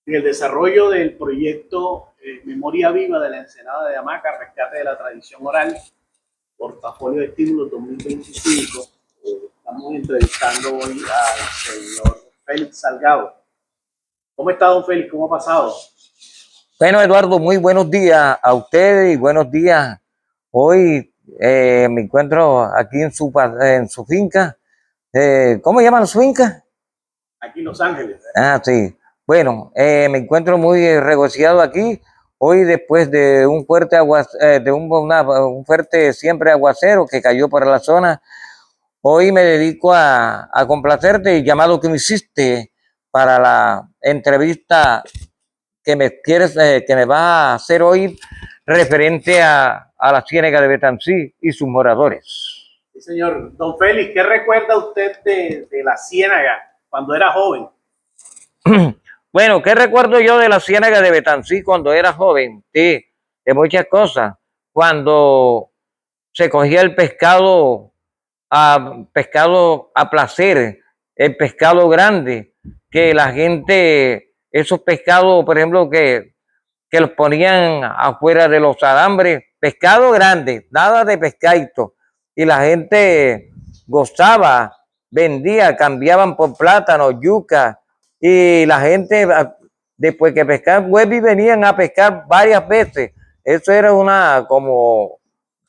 En el desarrollo del proyecto Memoria Viva de la Ensenada de Hamaca, Rescate de la Tradición Oral, Portafolio de Estímulos 2025, estamos entrevistando hoy al señor Félix Salgado. ¿Cómo está, don Félix? ¿Cómo ha pasado? Bueno, Eduardo, muy buenos días a ustedes y buenos días. Hoy me encuentro aquí en su finca. ¿Cómo llaman su finca? Aquí en Los Ángeles. Ah, sí. Bueno, me encuentro muy regocijado aquí. Hoy, después de un fuerte un fuerte siempre aguacero que cayó para la zona, hoy me dedico a complacerte el llamado que me hiciste para la entrevista que me va a hacer hoy referente a la Ciénaga de Betancí y sus moradores. Sí, señor. Don Félix, ¿qué recuerda usted de la Ciénaga cuando era joven? Bueno, ¿qué recuerdo yo de la Ciénaga de Betancí cuando era joven? Sí, de muchas cosas. Cuando se cogía el pescado a placer, el pescado grande, que la gente, esos pescados, por ejemplo, que los ponían afuera de los alambres, pescado grande, nada de pescadito, y la gente gozaba, vendía, cambiaban por plátano, yuca, y la gente, después que pescaban huevi, venían a pescar varias veces. Eso era como,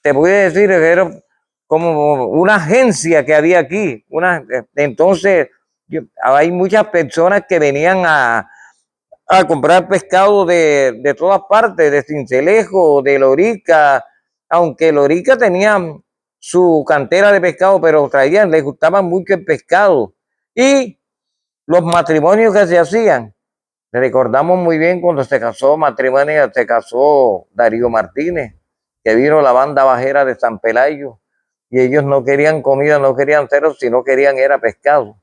te voy a decir, era como una agencia que había aquí. Entonces, hay muchas personas que venían a comprar pescado de todas partes, de Sincelejo, de Lorica, aunque Lorica tenía su cantera de pescado, pero traían, les gustaba mucho el pescado. Y los matrimonios que se hacían, recordamos muy bien cuando se casó Darío Martínez, que vino la banda bajera de San Pelayo, y ellos no querían comida, no querían cero, sino querían era pescado.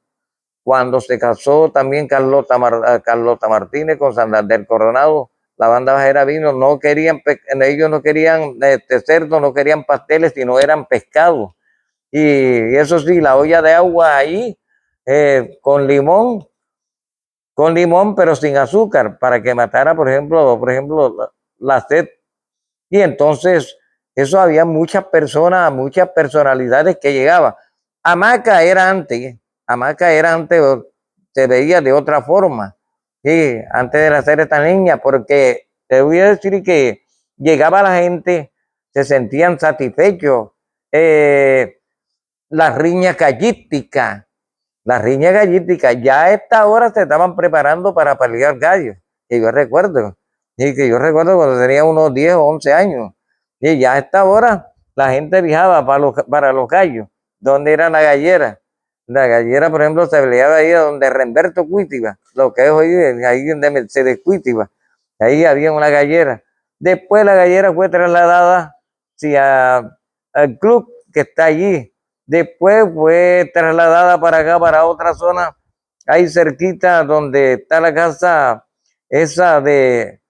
Cuando se casó también Carlota Martínez con Santander Coronado, la banda bajera vino, ellos no querían cerdo, no querían pasteles, sino eran pescados. Y eso sí, la olla de agua ahí, con limón, pero sin azúcar, para que matara, por ejemplo, la sed. Y entonces, eso había muchas personas, muchas personalidades que llegaban. Hamaca era antes, Hamaca era antes, se veía de otra forma, sí, antes de hacer esta niña, porque te voy a decir que llegaba la gente, se sentían satisfechos, eh, las riñas gallísticas, ya a esta hora se estaban preparando para pelear gallos, y yo recuerdo cuando tenía unos 10 o 11 años, y ya a esta hora la gente viajaba para los gallos, donde era la gallera. La gallera, por ejemplo, se peleaba ahí donde Remberto Cuítiba, lo que es hoy, ahí donde Mercedes Cuítiba, ahí había una gallera. Después la gallera fue trasladada al club que está allí. Después fue trasladada para acá, para otra zona, ahí cerquita donde está la casa esa de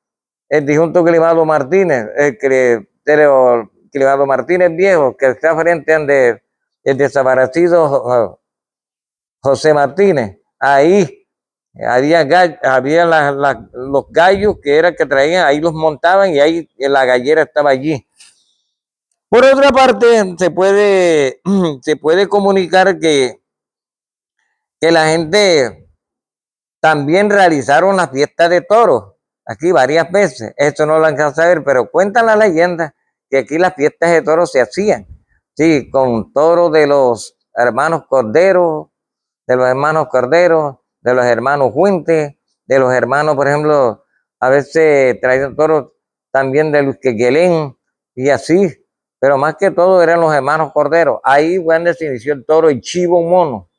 el disjunto Climado Martínez, Climado Martínez Viejo, que está frente al el desaparecido José Martínez. Ahí había los gallos que era que traían, ahí los montaban y ahí la gallera estaba allí. Por otra parte, se puede comunicar que la gente también realizaron la fiesta de toros aquí varias veces. Esto no lo alcanza a ver, pero cuentan la leyenda que aquí las fiestas de toros se hacían, sí, con toros de los hermanos Corderos, de los hermanos Fuentes, de los hermanos, por ejemplo, a veces traían toros también de Luis Quequelén y así, pero más que todo eran los hermanos Corderos. Ahí fue donde se inició el toro, el chivo mono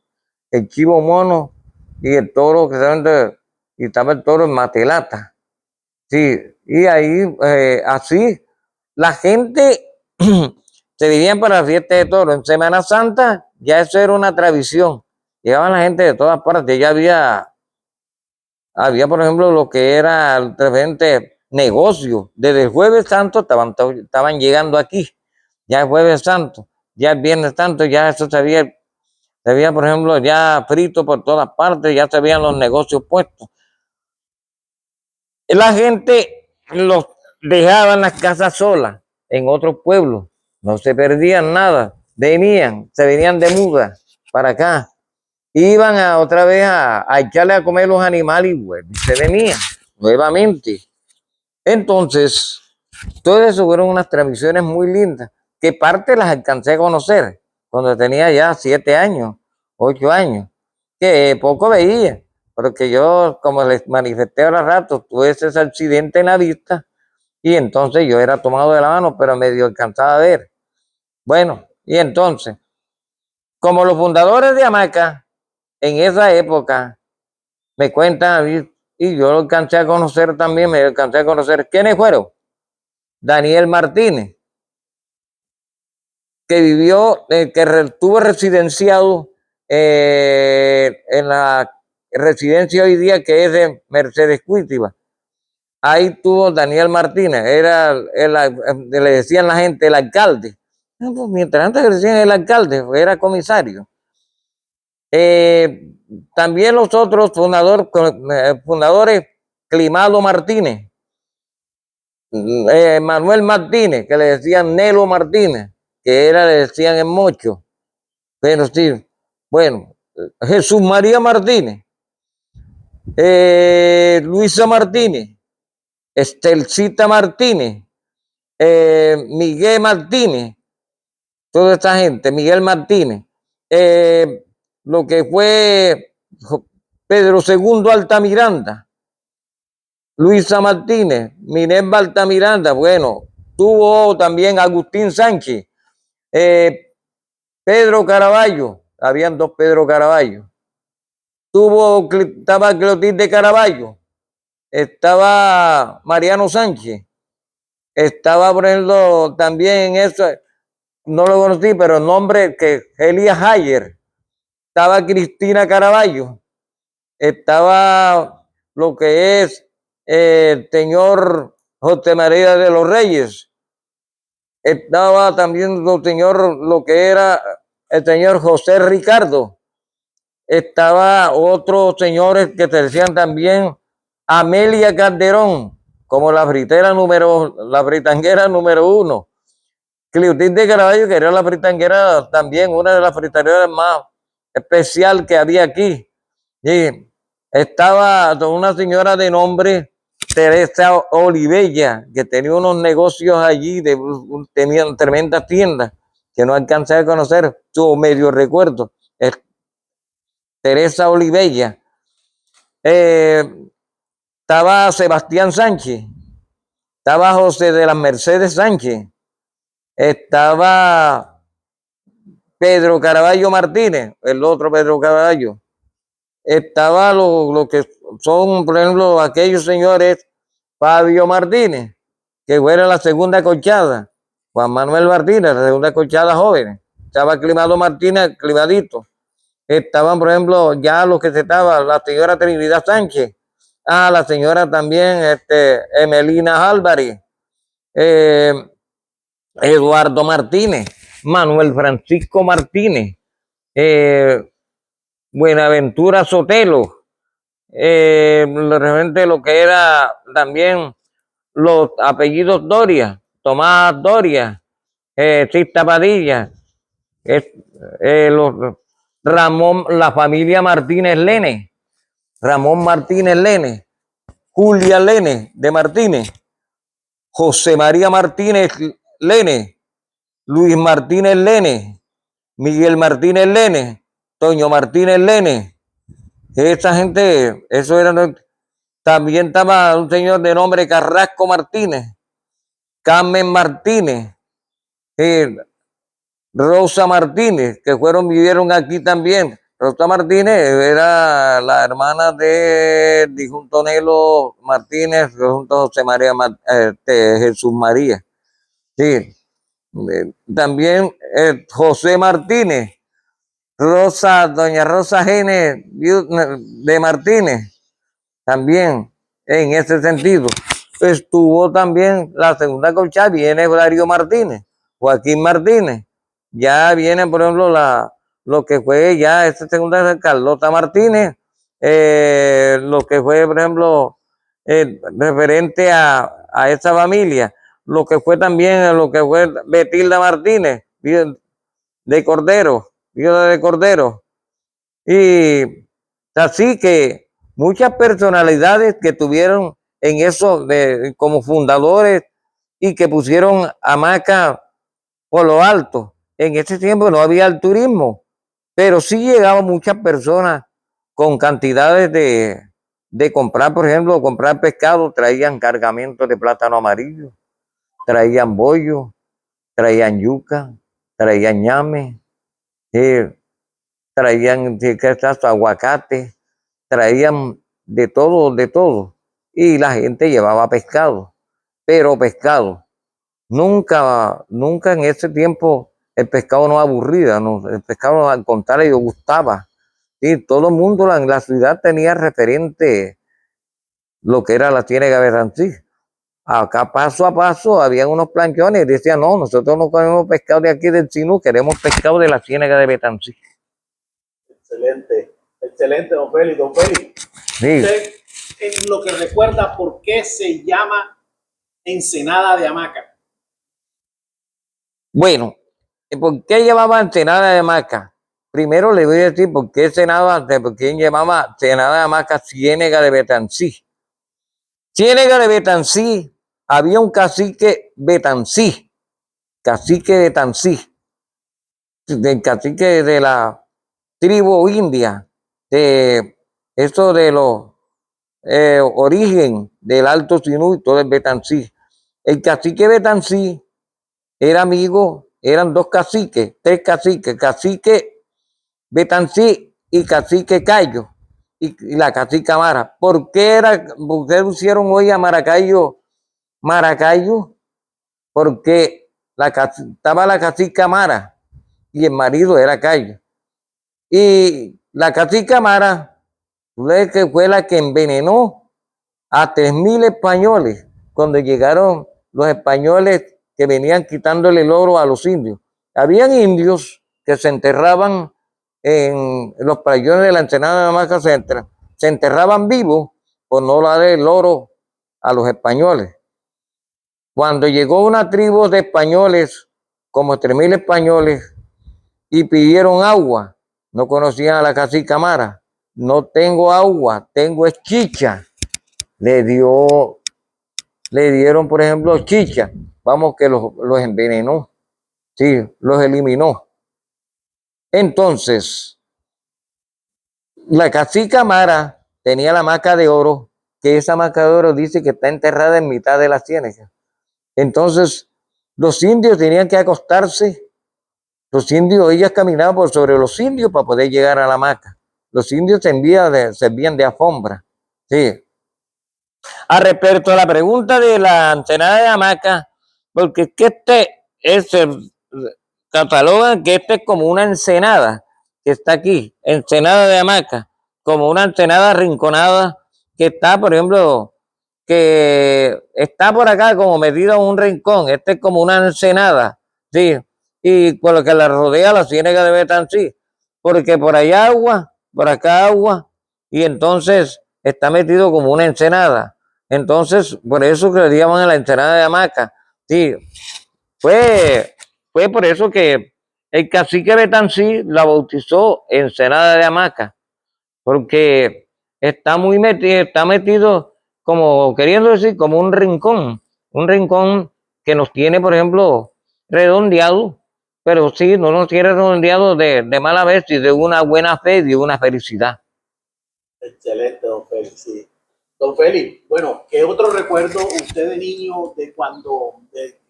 y el toro y estaba el toro en Matelata. Sí, y ahí así la gente se vivían para la fiesta de toro. En Semana Santa ya eso era una tradición. Llegaban la gente de todas partes, ya había por ejemplo lo que era el diferente negocio. Desde el Jueves Santo estaban llegando aquí, ya el Jueves Santo, ya el Viernes Santo, ya eso se veía, por ejemplo, ya frito por todas partes, ya se veían los negocios puestos. La gente los dejaba en las casas solas, en otros pueblos, no se perdían nada, se venían de muda para acá, iban a otra vez a echarle a comer los animales y bueno, se venían nuevamente. Entonces, todo eso fueron unas tradiciones muy lindas, que parte las alcancé a conocer cuando tenía ya 7 años, 8 años, que poco veía, porque yo, como les manifesté ahora rato, tuve ese accidente en la vista y entonces yo era tomado de la mano, pero medio alcanzaba a ver. Bueno, y entonces, como los fundadores de Hamaca, en esa época, me cuentan a mí, y yo lo alcancé a conocer también, me alcancé a conocer, ¿quiénes fueron? Daniel Martínez, que vivió, estuvo residenciado en la residencia hoy día que es de Mercedes Cuítiba. Ahí tuvo Daniel Martínez, le decían la gente el alcalde. Pues mientras antes le decían el alcalde, era comisario. También los otros fundadores, Climado Martínez, Manuel Martínez, que le decían Nelo Martínez, que le decían en Mocho, pero sí, bueno, Jesús María Martínez, Luisa Martínez, Estelcita Martínez, Miguel Martínez, toda esta gente, Miguel Martínez, lo que fue Pedro II Altamiranda, Luisa Martínez, Minerva Altamiranda, bueno, tuvo también Agustín Sánchez, Pedro Caraballo, habían 2 Pedro Caraballo, estaba Clotilde Caraballo, estaba Mariano Sánchez, estaba por ejemplo también eso, no lo conocí, pero el nombre que Elías Hayer, estaba Cristina Caraballo, estaba lo que es el señor José María de los Reyes, estaba también lo que era el señor José Ricardo, estaba otros señores que se decían también Amelia Calderón, como la fritanguera número 1. Clotilde Caraballo, que era la fritanguera también, una de las fritangueras más especial que había aquí. Y estaba una señora de nombre Teresa Olivella, que tenía unos negocios allí, tenían tremendas tiendas, que no alcancé a conocer, su medio recuerdo. Teresa Olivella. Estaba Sebastián Sánchez, estaba José de las Mercedes Sánchez, estaba Pedro Caraballo Martínez, el otro Pedro Caraballo, estaba lo que son, por ejemplo, aquellos señores, Fabio Martínez, que fuera la segunda colchada, Juan Manuel Martínez, la segunda colchada joven, estaba Climado Martínez, Climadito, estaban, por ejemplo, ya los que se estaban, la señora Trinidad Sánchez, la señora también, Emelina Álvarez, Eduardo Martínez, Manuel Francisco Martínez, Buenaventura Sotelo, realmente lo que era también los apellidos Doria, Tomás Doria, Sista Padilla, Ramón, la familia Martínez Lene, Ramón Martínez Lene, Julia Lene de Martínez, José María Martínez Lene, Luis Martínez Lene, Miguel Martínez Lene, Toño Martínez Lene. Esa gente, eso era. También estaba un señor de nombre Carrasco Martínez, Carmen Martínez, Rosa Martínez, que vivieron aquí también. Rosa Martínez era la hermana de difunto Nelo Martínez, junto a José María, Jesús María. Sí. También José Martínez, doña Rosa Gene de Martínez, también en ese sentido. Estuvo también la segunda colchada, viene Darío Martínez, Joaquín Martínez, ya viene, por ejemplo, lo que fue ya esta segunda Carlota Martínez, lo que fue, por ejemplo, referente a esa familia, lo que fue también lo que fue Betilda Martínez, de Cordero, viuda de Cordero, y así que muchas personalidades que tuvieron en eso como fundadores y que pusieron hamaca por lo alto. En ese tiempo no había el turismo, pero sí llegaban muchas personas con cantidades de comprar, por ejemplo, comprar pescado, traían cargamentos de plátano amarillo, traían bollo, traían yuca, traían ñame, traían aguacate, traían de todo, de todo. Y la gente llevaba pescado, pero pescado. Nunca en ese tiempo el pescado no aburría, no, el pescado al contrario gustaba. Y todo el mundo en la ciudad tenía referente lo que era la Ciénaga de Betancí. Acá paso a paso había unos planchones y decían, no, nosotros no comemos pescado de aquí del Sinú, queremos pescado de la Ciénaga de Betancí. Excelente, excelente, don Félix. Don Félix, Sí. usted en lo que recuerda por qué se llama Ensenada de Hamaca. Bueno, ¿por qué llevaba Ensenada de Hamaca? Primero le voy a decir por qué llamaba Ensenada de Hamaca Ciénaga de Betancí. Ciénaga de Betancí, había un cacique Betancí, del cacique de la tribu india, de eso de los origen del Alto Sinú y todo el Betancí. El cacique Betancí era amigo, eran dos caciques, tres caciques, cacique Betancí y cacique Cayo y la cacica Mara. ¿Por qué pusieron hoy a Maracayo Maracayo? Porque estaba la cacica Mara y el marido era Cayo. Y la cacica Mara, que fue la que envenenó a 3.000 españoles cuando llegaron los españoles que venían quitándole el oro a los indios. Habían indios que se enterraban en los playones de la Ensenada de Hamaca, se enterraban vivos por no darle el oro a los españoles. Cuando llegó una tribu de españoles, como 3.000 españoles, y pidieron agua, no conocían a la cacica Mara. No tengo agua, tengo chicha. Le dieron, por ejemplo, chicha. Vamos, que los envenenó. Sí, los eliminó. Entonces, la cacica Mara tenía la hamaca de oro, que esa hamaca de oro dice que está enterrada en mitad de la ciénaga. Entonces, los indios tenían que acostarse. Los indios, ellas caminaban por sobre los indios para poder llegar a la hamaca. Los indios servían de alfombra. Sí. A respecto a la pregunta de la Ensenada de Hamaca, porque se catalogan que es como una ensenada que está aquí, Ensenada de Hamaca, como una ensenada rinconada que está, por ejemplo, que está por acá como metida en un rincón. Este es como una ensenada, sí, y por lo que la rodea la Ciénaga de Betancí, porque por allá agua, por acá agua, y entonces está metido como una ensenada. Entonces, por eso que le llaman a la Ensenada de Hamaca. Sí, fue por eso que el cacique Betancí la bautizó Ensenada de Hamaca, porque está metido como, queriendo decir, como un rincón que nos tiene, por ejemplo, redondeado, pero sí, no nos tiene redondeado de mala vez y de una buena fe y de una felicidad. Excelente, don Félix. Sí. Don Félix, bueno, ¿qué otro recuerdo usted de niño de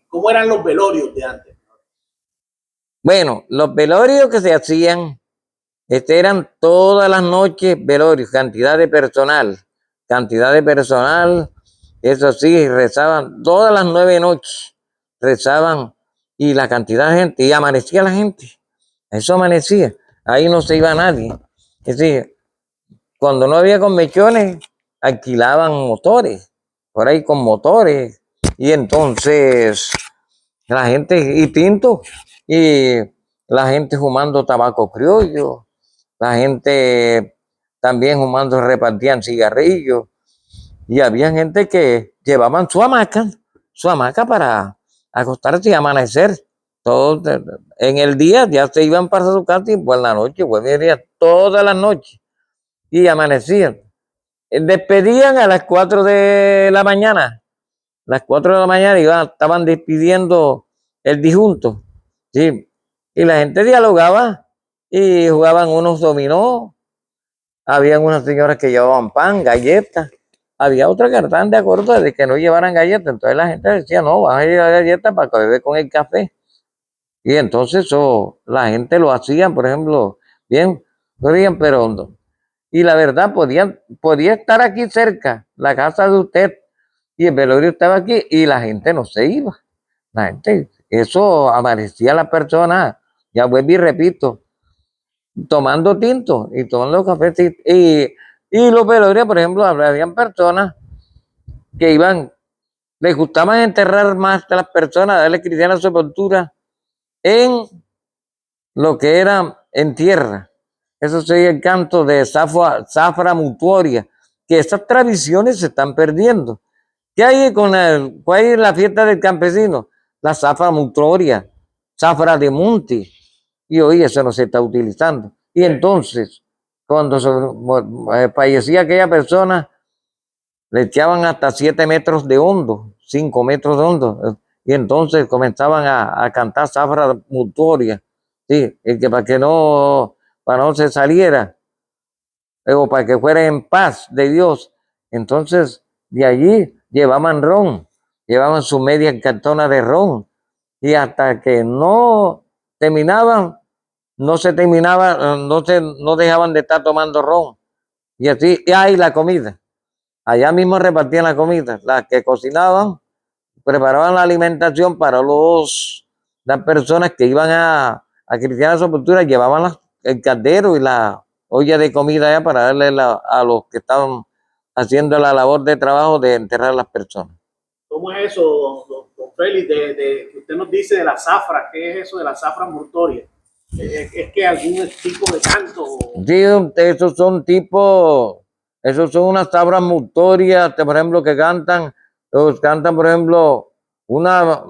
cómo eran los velorios de antes? Bueno, los velorios que se hacían, eran todas las noches velorios, cantidad de personal, eso sí, rezaban todas las 9 noches, rezaban, y la cantidad de gente, y amanecía la gente, eso amanecía, ahí no se iba nadie. Es decir, cuando no había convenciones, alquilaban motores, por ahí con motores, y entonces la gente, y tinto, y la gente fumando tabaco criollo, la gente también fumando, repartían cigarrillos, y había gente que llevaban su hamaca para acostarse y amanecer. Todos en el día ya se iban para su casa y por la noche, pues venía todas las noches y amanecían. Despedían a las 4 de la mañana. Las 4 de la mañana estaban despidiendo el disjunto. Sí. Y la gente dialogaba y jugaban unos dominó. Habían unas señoras que llevaban pan, galletas. Había otras que estaban de acuerdo de que no llevaran galletas. Entonces la gente decía, no, van a llevar galletas para que beber con el café. Y entonces eso, la gente lo hacía, por ejemplo, bien, pero no. Y la verdad, podía estar aquí cerca, la casa de usted, y el velorio estaba aquí, y la gente no se iba. La gente, eso amanecía la persona, ya vuelvo y repito, tomando tinto y tomando café. Y los velorios, por ejemplo, habían personas que iban, les gustaba enterrar más a las personas, darle cristiana sepultura en lo que era en tierra. Eso sería el canto de zafra mutuoria, que esas tradiciones se están perdiendo. ¿Qué hay cuál es la fiesta del campesino? La zafra mutuoria, zafra de monte, y hoy eso no se está utilizando. Y entonces, cuando fallecía aquella persona, le echaban hasta 7 metros de hondo, 5 metros de hondo, y entonces comenzaban a cantar zafra mutuoria, sí, para no se saliera, o para que fuera en paz de Dios. Entonces, de allí llevaban ron, llevaban su media cartona de ron, y hasta que no terminaban, no dejaban de estar tomando ron. Y así, y ahí la comida. Allá mismo repartían la comida, las que cocinaban, preparaban la alimentación para las personas que iban a cristiana sepultura, llevaban el caldero y la olla de comida allá para darle a los que estaban haciendo la labor de trabajo de enterrar a las personas. ¿Cómo es eso, don Félix, que usted nos dice de la zafra? ¿Qué es eso de la zafra mortoria? ¿Es que algún tipo de canto? Sí, esos son unas tablas mortorias, por ejemplo, que cantan, por ejemplo, una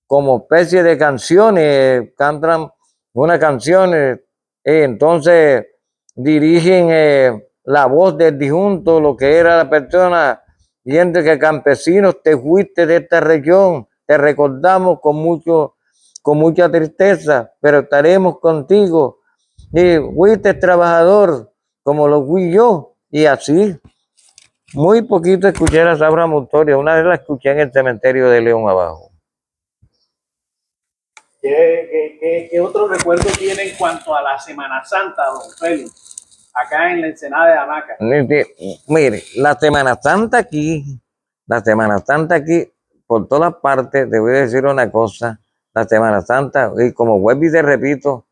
como especie de canciones, cantan unas canciones, entonces dirigen la voz del disjunto, lo que era la persona, diciendo que campesinos, te fuiste de esta región, te recordamos con mucha tristeza, pero estaremos contigo. Y fuiste trabajador, como lo fui yo, y así. Muy poquito escuché la sabra mortoria, una vez la escuché en el cementerio de León Abajo. ¿Qué otro recuerdo tiene en cuanto a la Semana Santa, don Félix, acá en la Ensenada de Hamaca? Mire, la Semana Santa aquí, por todas partes, te voy a decir una cosa, la Semana Santa, y como vuelvo y te repito,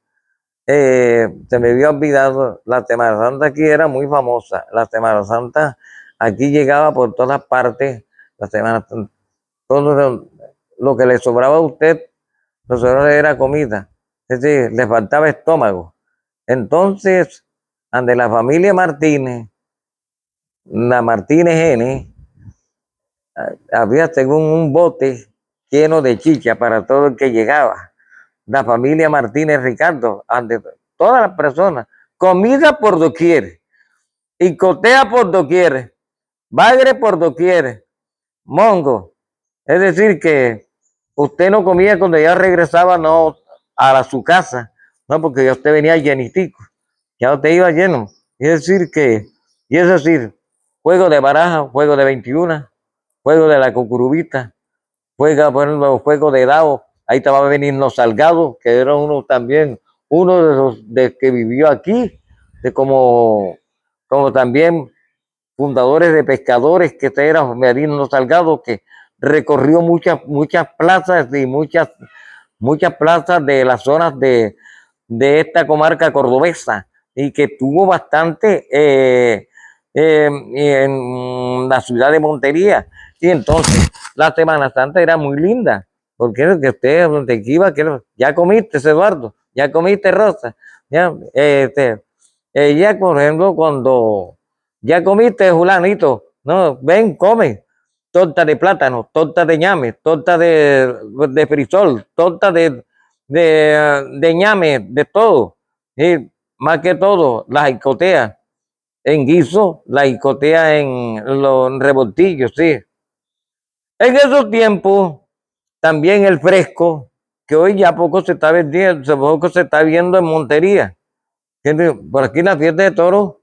se me había olvidado, la Semana Santa aquí era muy famosa, la Semana Santa aquí llegaba por todas partes, la Semana Santa, todo lo que le sobraba a usted, lo sobraba era comida, es decir, le faltaba estómago. Entonces, ante la familia Martínez, la Martínez N, había según un bote lleno de chicha para todo el que llegaba. La familia Martínez Ricardo, ante todas las personas, comida por doquier, y cotea por doquier, bagre por doquier, mongo. Es decir, que usted no comía cuando ya regresaba no su casa, no, porque ya usted venía llenitico, ya usted iba lleno. Y es decir, juego de baraja, juego de 21, juego de la cucurubita, juego de dado, ahí te va a venir los salgados, que era uno también, uno de los de que vivió aquí, de como también fundadores de pescadores, que era Merino Salgado, que recorrió muchas plazas y muchas plazas de las zonas de esta comarca cordobesa, y que tuvo bastante en la ciudad de Montería. Y entonces la Semana Santa era muy linda, porque era que usted donde iba, ya comiste, Eduardo, ya comiste, Rosa, ya, por ejemplo, cuando ya comiste, Julanito, No, ven, come. Torta de plátano, torta de ñame, torta de frisol, torta de ñame, de todo. Y más que todo, la jicotea en guiso, la jicotea en los revoltillos, sí. En esos tiempos, también el fresco, que hoy ya poco se está vendiendo, poco se está viendo en Montería. Por aquí en la fiesta de toros,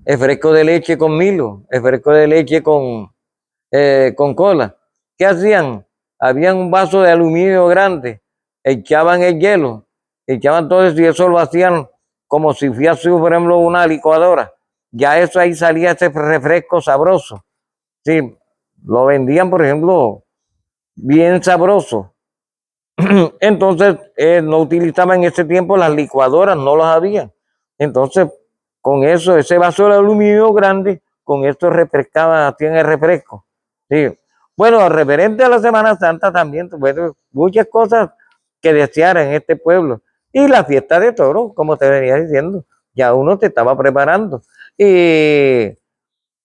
el fresco de leche con Milo, el fresco de leche con cola. ¿Qué hacían? Había un vaso de aluminio grande, echaban el hielo, echaban todo eso y eso lo hacían como si fuese, por ejemplo, una licuadora. Ya eso ahí salía ese refresco sabroso. Sí, lo vendían, por ejemplo, bien sabroso. Entonces, no utilizaban en ese tiempo las licuadoras, no las había. Entonces, con eso, ese vaso de aluminio grande, con esto refrescaba, hacían el refresco. Sí. Bueno, referente a la Semana Santa también, bueno, muchas cosas que desear en este pueblo. Y la fiesta de toros, como te venía diciendo, ya uno te estaba preparando. Y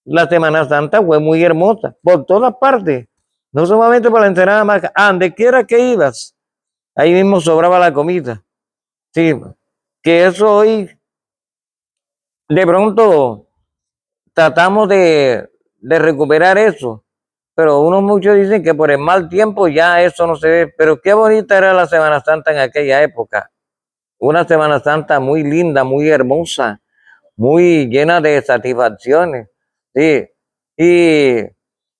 la Semana Santa fue muy hermosa, por todas partes, no solamente por la ensenada Maca, donde quiera que ibas, ahí mismo sobraba la comida. Sí, que eso hoy, de pronto, tratamos de recuperar eso, pero unos muchos dicen que por el mal tiempo ya eso no se ve, pero qué bonita era la Semana Santa en aquella época, una Semana Santa muy linda, muy hermosa, muy llena de satisfacciones, sí, y,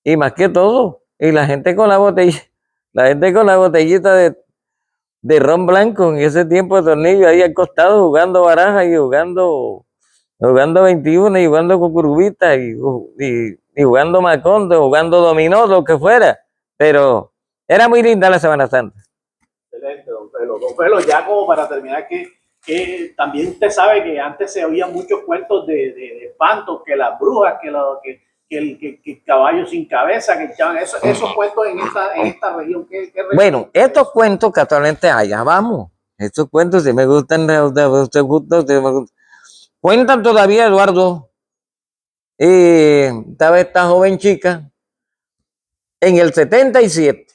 y más que todo, y la gente con la botella, la gente con la botellita de ron blanco en ese tiempo de tornillo ahí al costado jugando baraja y jugando 21 y jugando cucurubita y jugando macondo, jugando dominó, lo que fuera, pero era muy linda la Semana Santa. Excelente, don Felo. Don Felo, ya como para terminar, que también usted sabe que antes se oían muchos cuentos de espantos, que las brujas, que el caballo sin cabeza, que echaban esos cuentos en esta región. Bueno, estos cuentos que actualmente allá vamos, estos cuentos si me gustan, cuentan todavía, Eduardo, estaba esta joven chica en el 77,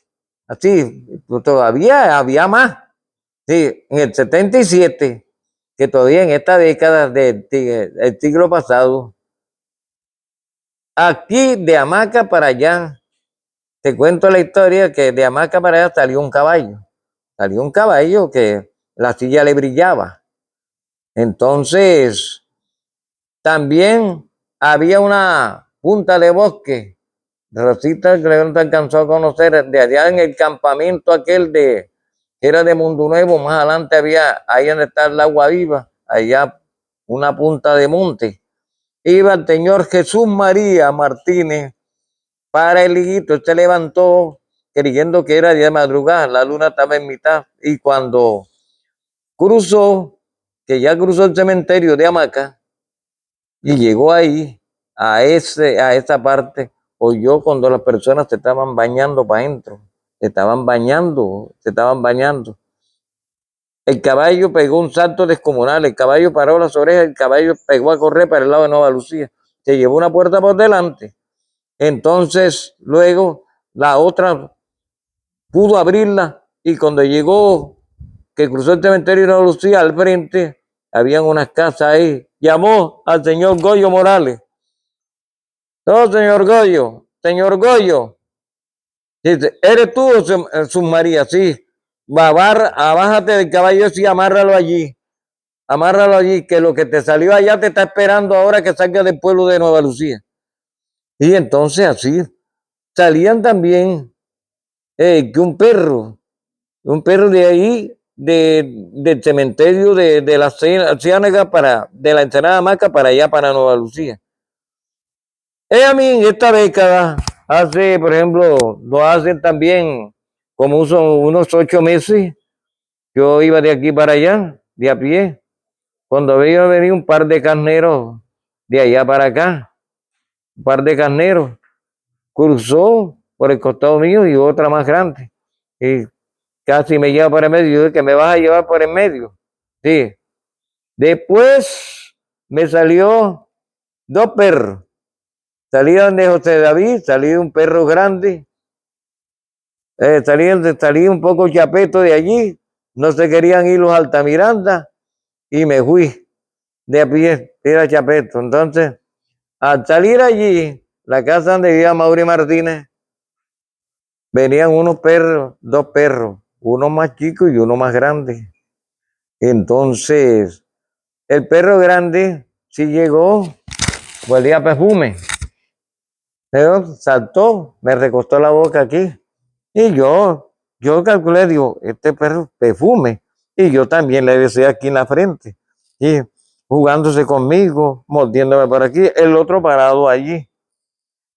así, todavía había más, sí, en el 77, que todavía en esta década del siglo pasado, aquí de Hamaca para allá, te cuento la historia que de Hamaca para allá salió un caballo que la silla le brillaba. Entonces, también había una punta de bosque, Rosita, que no te alcanzó a conocer, de allá en el campamento aquel que era de Mundo Nuevo, más adelante había, ahí donde está el agua viva, allá una punta de monte. Iba el señor Jesús María Martínez para el higuito, se levantó creyendo que era de madrugada, la luna estaba en mitad, y cuando cruzó, que ya cruzó el cementerio de Hamaca, y llegó ahí, a esa parte, oyó cuando las personas se estaban bañando para adentro, se estaban bañando. El caballo pegó un salto descomunal, el caballo paró las orejas, el caballo pegó a correr para el lado de Nueva Lucía, se llevó una puerta por delante. Entonces, luego, la otra pudo abrirla y cuando llegó, que cruzó el cementerio de Nueva Lucía, al frente, habían unas casas ahí. Llamó al señor Goyo Morales. No, señor Goyo. Dice, ¿eres tú, Jesús María? Sí. Bájate del caballo y amárralo allí. Amárralo allí, que lo que te salió allá te está esperando ahora que salga del pueblo de Nueva Lucía. Y entonces así salían también que un perro de ahí, del cementerio de la Ciénaga de la Ensenada Maca para allá, para Nueva Lucía. A mí en esta década, hace, por ejemplo, lo hacen también como unos 8 meses, yo iba de aquí para allá, de a pie, cuando veía venir un par de carneros de allá para acá, un par de carneros, cruzó por el costado mío y otra más grande, y casi me lleva por el medio, yo dije que me vas a llevar por el medio, sí. Después me salió 2 perros, salí donde José David, salí de un perro grande, salí un poco chapeto de allí, no se querían ir los Altamiranda y me fui de a pie, era chapeto. Entonces, al salir allí, la casa donde vivía Mauri Martínez, venían unos perros, dos perros, uno más chico y uno más grande. Entonces, el perro grande sí llegó, olía a perfume. Pero saltó, me recostó la boca aquí. Y yo calculé, digo, este perro perfume. Y yo también le besé aquí en la frente. Y jugándose conmigo, mordiéndome por aquí. El otro parado allí.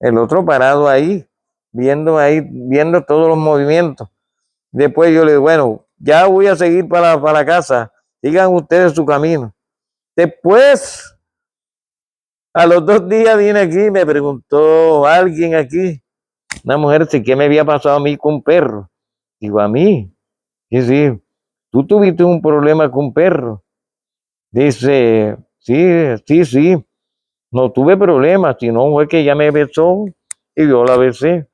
El otro parado ahí, viendo todos los movimientos. Después yo le digo, bueno, ya voy a seguir para la casa. Sigan ustedes su camino. Después, a los 2 días vine aquí y me preguntó alguien aquí, una mujer, si qué me había pasado a mí con un perro. Digo, a mí. Sí, sí, tú tuviste un problema con un perro. Dice, sí, sí, sí, no tuve problemas, sino fue que ella me besó y yo la besé.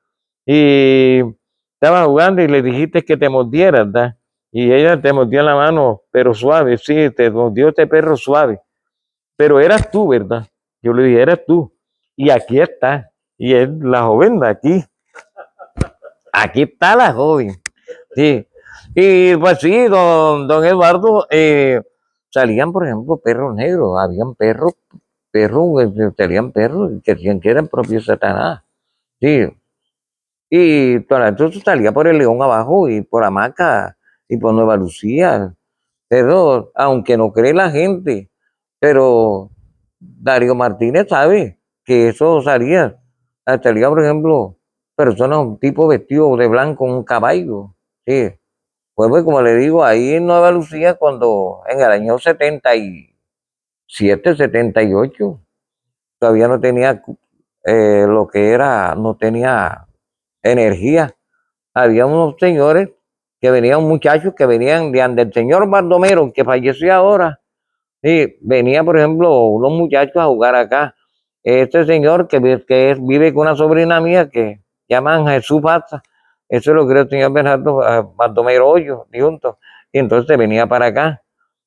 Y estaba jugando y le dijiste que te mordiera, ¿verdad? Y ella te mordió en la mano, pero suave, sí, te mordió este perro suave. Pero eras tú, ¿verdad? Yo le dije, eras tú. Y aquí está. Y es la joven de aquí. Aquí está la joven. Sí. Y pues sí, don Eduardo, salían, por ejemplo, perros negros. Habían salían perros que decían que eran propios de Satanás. Sí. Y para entonces salía por el León abajo y por Hamaca y por Nueva Lucía. Pero, aunque no cree la gente, pero Darío Martínez sabe que eso salía, por ejemplo, personas, un tipo vestido de blanco, un caballo, sí. Pues, como le digo, ahí en Nueva Lucía, cuando en el año 77, 78, todavía no tenía lo que era, no tenía energía. Había unos señores que venían, muchachos que venían del señor Baldomero, que falleció ahora. Sí, venía, por ejemplo, unos muchachos a jugar acá. Este señor vive con una sobrina mía que llaman Jesús Paz, eso es lo que el señor Bernardo Baldomero Hoyo, juntos. Y entonces venía para acá,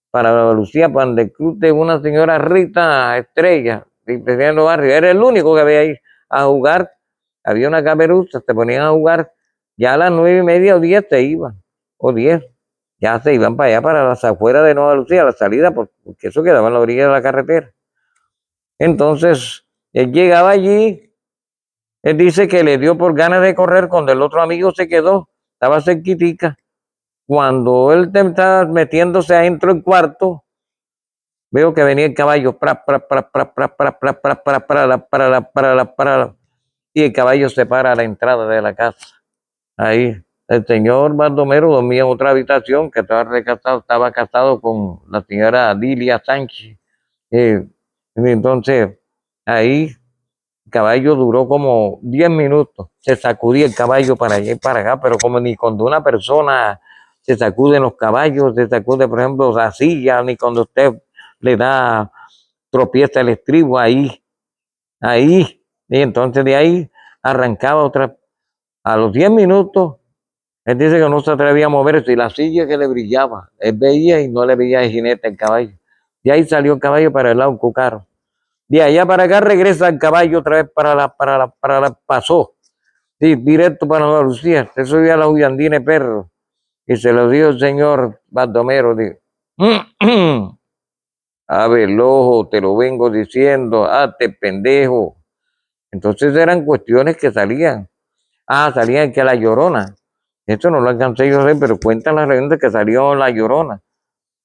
para Nueva Lucía, para el club de una señora Rita Estrella, de Presidente Barrio. Era el único que había ahí a jugar. Había una caperuza, se ponían a jugar. Ya a las 9:30 o 10 se iban, o 10 ya se iban para allá, para las afueras de Nueva Lucía, la salida, porque eso quedaba en la orilla de la carretera. Entonces, él llegaba allí, él dice que le dio por ganas de correr cuando el otro amigo se quedó, estaba cerquitica. Cuando él estaba metiéndose adentro del cuarto, veo que venía el caballo, y el caballo se para a la entrada de la casa. Ahí, el señor Baldomero dormía en otra habitación, que estaba casado con la señora Dilia Sánchez. Entonces, ahí el caballo duró como 10 minutos. Se sacudía el caballo para allá y para acá, pero como ni cuando una persona se sacuden los caballos, se sacude, por ejemplo, la silla, ni cuando usted le da tropieza el estribo, ahí. Y entonces de ahí arrancaba otra. A los 10 minutos, él dice que no se atrevía a moverse y la silla que le brillaba. Él veía y no le veía el jinete, el caballo. De ahí salió el caballo para el lado Cucaro. De allá para acá regresa el caballo otra vez pasó. Sí, directo para Nueva Lucía. Se subía a la Huyandina de perro. Y se lo dio el señor Baldomero. Dijo, a ver, el ojo, te lo vengo diciendo, hazte pendejo. Entonces eran cuestiones que salían. Salían que la Llorona. Esto no lo alcancé yo a ver, pero cuentan las leyendas que salió la Llorona.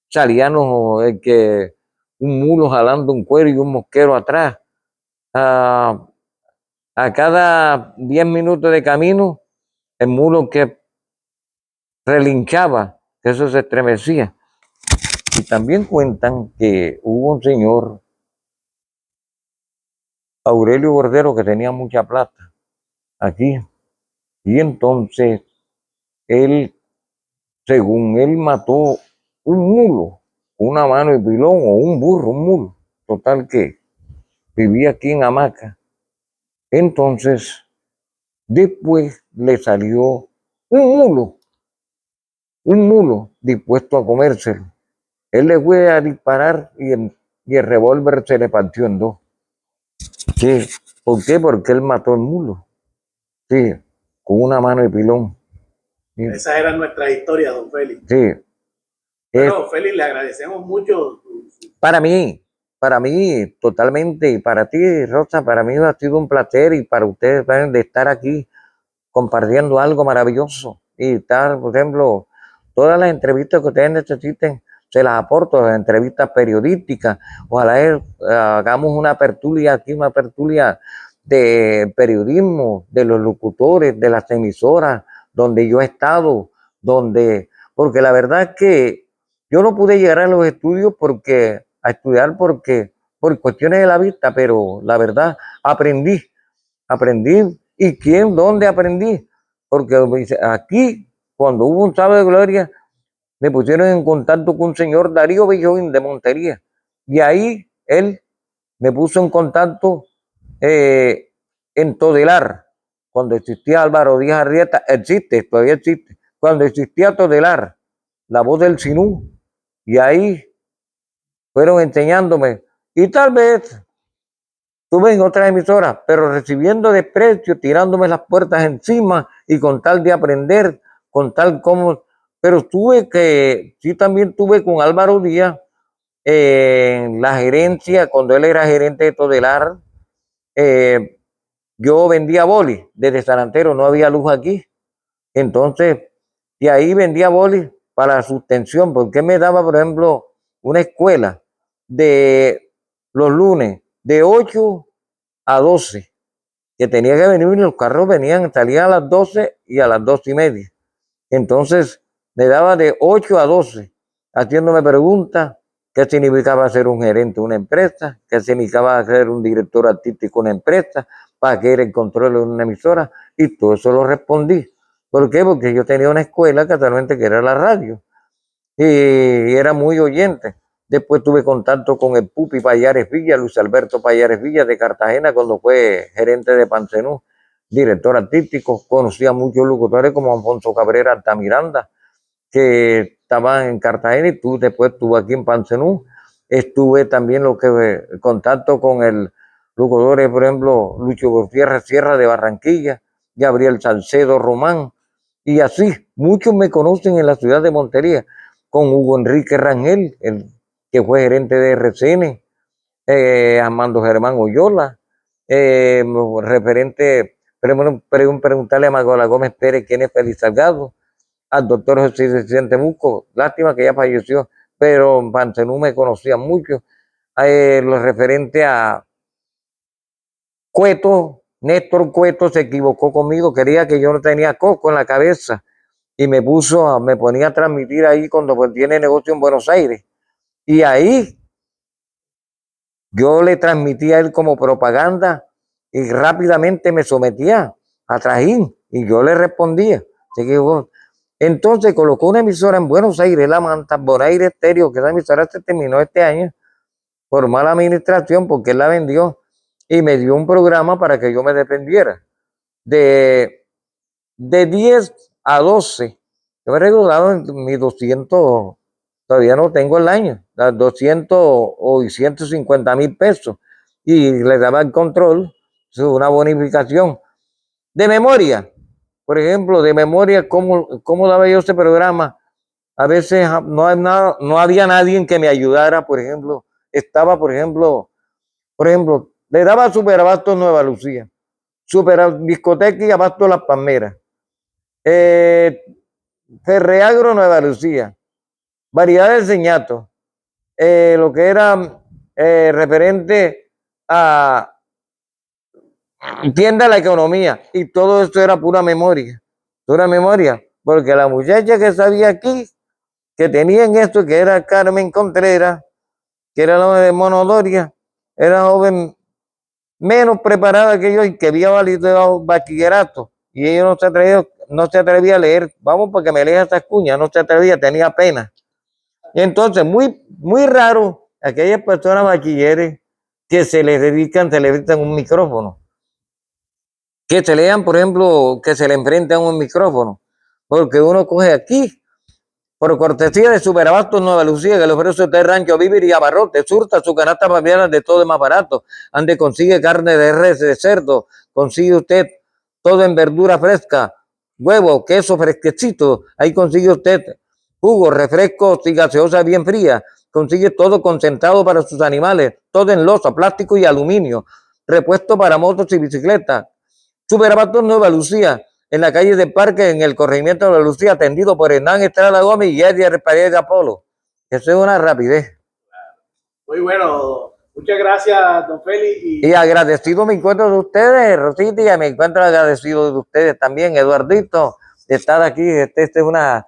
Salían un mulo jalando un cuero y un mosquero atrás. A cada 10 minutos de camino, el mulo que relinchaba, que eso se estremecía. Y también cuentan que hubo un señor, Aurelio Bordero, que tenía mucha plata aquí. Y entonces, él, según él, mató un mulo, una mano de pilón o un burro, un mulo. Total que vivía aquí en Hamaca. Entonces, después le salió un mulo dispuesto a comérselo. Él le fue a disparar y el revólver se le partió en dos. Sí. ¿Por qué? Porque él mató al mulo. Sí, con una mano de pilón. Sí. Esas eran nuestras historias, don Félix. Sí. Bueno, don Félix, le agradecemos mucho. Para mí, totalmente, y para ti, Rosa, para mí ha sido un placer, y para ustedes también, de estar aquí compartiendo algo maravilloso y estar, por ejemplo, todas las entrevistas que ustedes necesiten, se las aporto, las entrevistas periodísticas. Ojalá hagamos una tertulia aquí, una tertulia de periodismo, de los locutores, de las emisoras donde yo he estado, porque la verdad es que yo no pude llegar a los estudios a estudiar por cuestiones de la vista, pero la verdad aprendí. ¿Y quién? ¿Dónde aprendí? Porque aquí, cuando hubo un sábado de gloria, me pusieron en contacto con un señor Darío Bellovín de Montería. Y ahí él me puso en contacto en Todelar, cuando existía Álvaro Díaz Arrieta, todavía existe, cuando existía Todelar, la voz del Sinú. Y ahí fueron enseñándome. Y tal vez estuve en otras emisoras, pero recibiendo desprecio, tirándome las puertas encima y con tal de aprender, con tal como... Pero sí, también tuve con Álvaro Díaz en la gerencia, cuando él era gerente de Todelar. Yo vendía boli desde San Antero, no había luz aquí. Entonces, de ahí vendía boli para la sustención, porque me daba, por ejemplo, una escuela de los lunes de 8 a 12, que tenía que venir, y los carros salían a las 12 y a las 12:30. Entonces me daba de 8 a 12, haciéndome preguntas: ¿qué significaba ser un gerente de una empresa? ¿Qué significaba ser un director artístico de una empresa? ¿Para qué era el control de una emisora? Y todo eso lo respondí. ¿Por qué? Porque yo tenía una escuela casualmente que era la radio, y era muy oyente. Después tuve contacto con el Pupi Payares Villa, Luis Alberto Payares Villa de Cartagena, cuando fue gerente de Pancenú, director artístico. Conocí a muchos locutores como Alfonso Cabrera Altamiranda, que estaban en Cartagena, y después estuve aquí en Pancenú. Estuve también contacto con el locutor, por ejemplo, Lucho Gutiérrez Sierra de Barranquilla, Gabriel Salcedo Román, y así, muchos me conocen en la ciudad de Montería, con Hugo Enrique Rangel, que fue gerente de RCN, Armando Germán Oyola, preguntarle a Magola Gómez Pérez quién es Félix Salgado, al doctor José Vicente Busco, lástima que ya falleció, pero en Pancenú me conocía mucho. Lo referente a Cueto, Néstor Cueto se equivocó conmigo, quería que yo no tenía coco en la cabeza, y me ponía a transmitir ahí cuando pues tiene negocio en Buenos Aires. Y ahí yo le transmitía a él como propaganda, y rápidamente me sometía a Trajín, y yo le respondía. Entonces colocó una emisora en Buenos Aires, la Manta, Bonaire Estéreo, que esa emisora se terminó este año por mala administración, porque él la vendió, y me dio un programa para que yo me dependiera. De 10 a 12, yo me he regulado en mis 200, todavía no tengo el año, 200 o 150,000 pesos, y le daba el control, una bonificación. De memoria, por ejemplo, ¿cómo daba yo ese programa? A veces no había nadie que me ayudara. Por ejemplo, le daba Superabasto Nueva Lucía, Super Discoteca y Abasto Las Palmeras, Ferreagro Nueva Lucía, Variedades de Señato, lo que era referente a Tienda La Economía, y todo esto era pura memoria, porque la muchacha que sabía aquí, que tenía en esto, que era Carmen Contreras, que era la de Monodoria, era joven menos preparada que yo, y que había valido bachillerato, y ella no se atrevía a leer. Vamos, porque me lea esas cuñas, no se atrevía, tenía pena. Y entonces, muy, muy raro aquellas personas bachilleres que se les dedican un micrófono. que se lean, por ejemplo, que se le enfrente a un micrófono, porque uno coge aquí, por cortesía de Superabastos Nueva Lucía, que le ofrece a usted rancho, vivir y abarrote, surta su canasta familiar de todo más barato, ande consigue carne de res, de cerdo, consigue usted todo en verdura fresca, huevo, queso fresquecito, ahí consigue usted jugo, refrescos y gaseosa bien fría, consigue todo concentrado para sus animales, todo en loza, plástico y aluminio, repuesto para motos y bicicletas. Superabastos Nueva Lucía, en la calle del Parque, en el corregimiento de Nueva Lucía, atendido por Hernán Estrada Gómez y Eddie Paredes de Apolo. Eso es una rapidez. Muy bueno, muchas gracias, don Félix. Y agradecido me encuentro de ustedes, Rosita, y me encuentro agradecido de ustedes también, Eduardito, de estar aquí. Esta es una